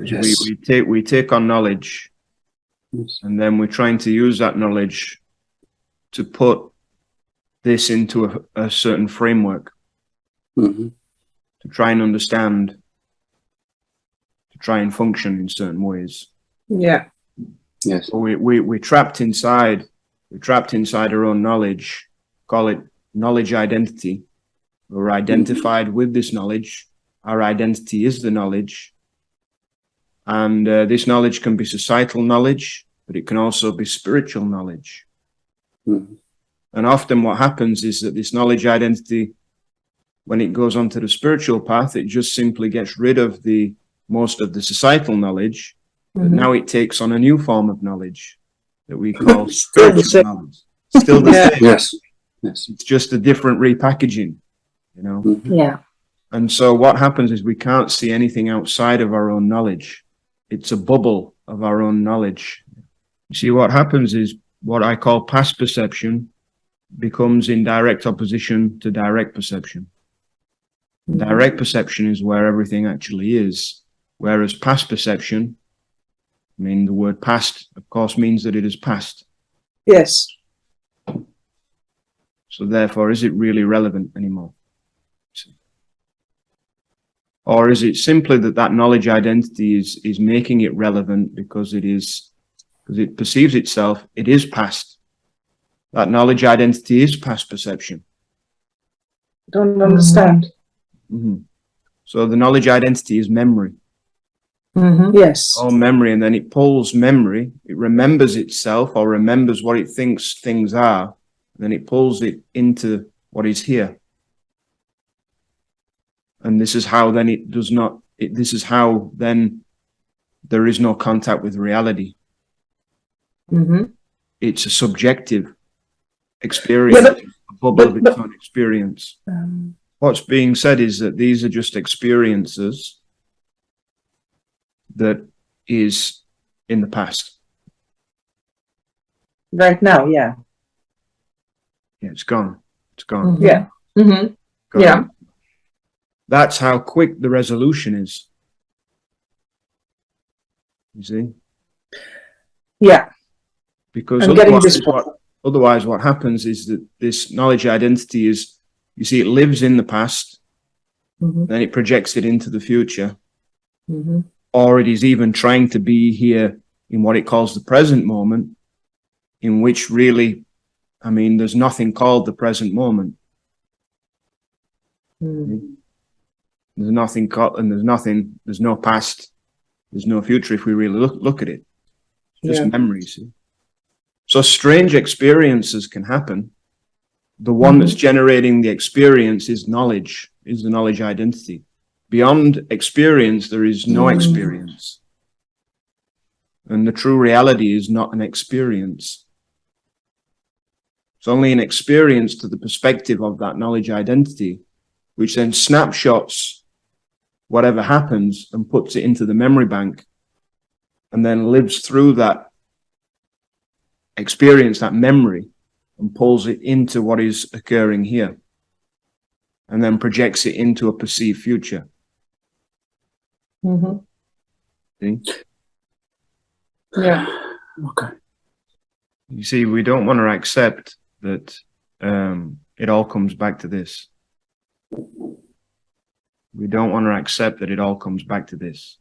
Yes. We take on knowledge, Yes. and then we're trying to use that knowledge to put this into a certain framework, Mm-hmm. to try and understand, to try and function in certain ways. Yeah. Yes. So we're trapped inside. We're trapped inside our own knowledge. Call it knowledge identity. We're identified with this knowledge. Our identity is the knowledge. And this knowledge can be societal knowledge, but it can also be spiritual knowledge. Mm-hmm. And often what happens is that this knowledge identity, when it goes onto the spiritual path, it just simply gets rid of most of the societal knowledge, but now it takes on a new form of knowledge that we call Still the spiritual same. knowledge. Still the Yeah. same. Yes. Yes. It's just a different repackaging, you know. Mm-hmm. Yeah. And so what happens is we can't see anything outside of our own knowledge. It's a bubble of our own knowledge. You see, what happens is what I call past perception becomes in direct opposition to direct perception. Direct perception is where everything actually is, whereas past perception, I mean, the word past, of course, means that it is past. Yes. So therefore, is it really relevant anymore? Or is it simply that that knowledge identity is making it relevant because it perceives itself, it is past. That knowledge identity is past perception. Don't understand. Mm-hmm. So the knowledge identity is memory. Yes. All memory, and then it pulls memory, it remembers itself or remembers what it thinks things are, and then it pulls it into what is here. And this is how then this is how then there is no contact with reality. It's a subjective experience, Yeah, a bubble of its own experience. Um, What's being said is that these are just experiences that is in the past. right now, yeah. Yeah, it's gone. It's gone. Yeah. Gone. Yeah. That's how quick the resolution is. You see? Yeah. Because I'm getting otherwise this. otherwise what happens is that this knowledge identity is, you see, it lives in the past, then it projects it into the future, or it is even trying to be here in what it calls the present moment, in which really, I mean, there's nothing called the present moment. There's nothing called, and there's no past, there's no future if we really look at it. It's just memories. So strange experiences can happen. The one that's generating the experience is knowledge, is the knowledge identity. Beyond experience, there is no experience. And the true reality is not an experience. It's only an experience to the perspective of that knowledge identity, which then snapshots whatever happens and puts it into the memory bank, and then lives through that experience, that memory, and pulls it into what is occurring here, and then projects it into a perceived future. See? Yeah. Okay. You see, we don't want to accept that it all comes back to this. We don't want to accept that it all comes back to this.